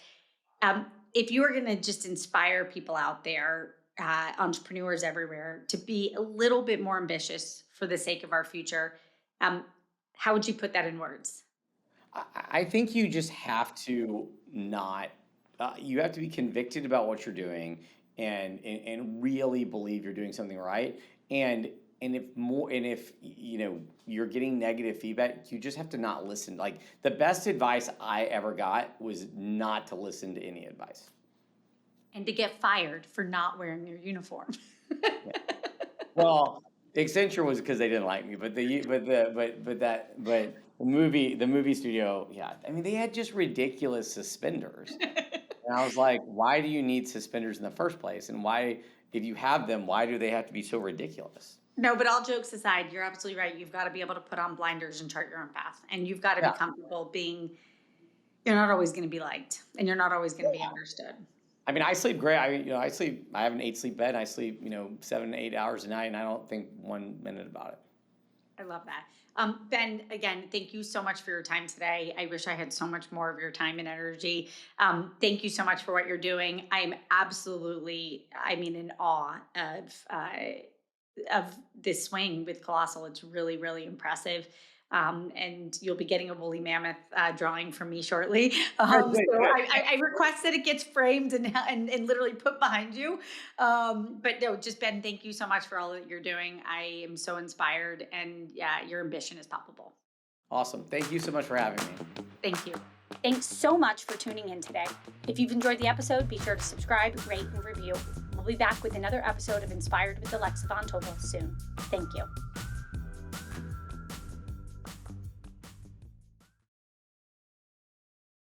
If you were going to just inspire people out there, entrepreneurs everywhere, to be a little bit more ambitious for the sake of our future, how would you put that in words? I think you just have to not. You have to be convicted about what you're doing, and really believe you're doing something right. And if you're getting negative feedback, you just have to not listen. Like the best advice I ever got was not to listen to any advice. And to get fired for not wearing your uniform. Yeah. Well, Accenture was because they didn't like me, but the movie studio, yeah. I mean, they had just ridiculous suspenders, and I was like, why do you need suspenders in the first place? And why, if you have them, why do they have to be so ridiculous? No, but all jokes aside, you're absolutely right. You've got to be able to put on blinders and chart your own path. And you've got to be Yeah. comfortable you're not always going to be liked and you're not always going to be understood. I mean, I sleep great. I have an 8 sleep bed. I sleep 7 8 hours a night, and I don't think 1 minute about it. I love that. Ben, again, thank you so much for your time today. I wish I had so much more of your time and energy. Thank you so much for what you're doing. I'm absolutely, in awe of this swing with Colossal. It's really, really impressive. And you'll be getting a woolly mammoth drawing from me shortly. So I request that it gets framed and literally put behind you. But no, just Ben, thank you so much for all that you're doing. I am so inspired, and yeah, your ambition is palpable. Awesome. Thank you so much for having me. Thank you. Thanks so much for tuning in today. If you've enjoyed the episode, be sure to subscribe, rate, and review. We'll be back with another episode of Inspired with Alexa Von Tobel soon. Thank you.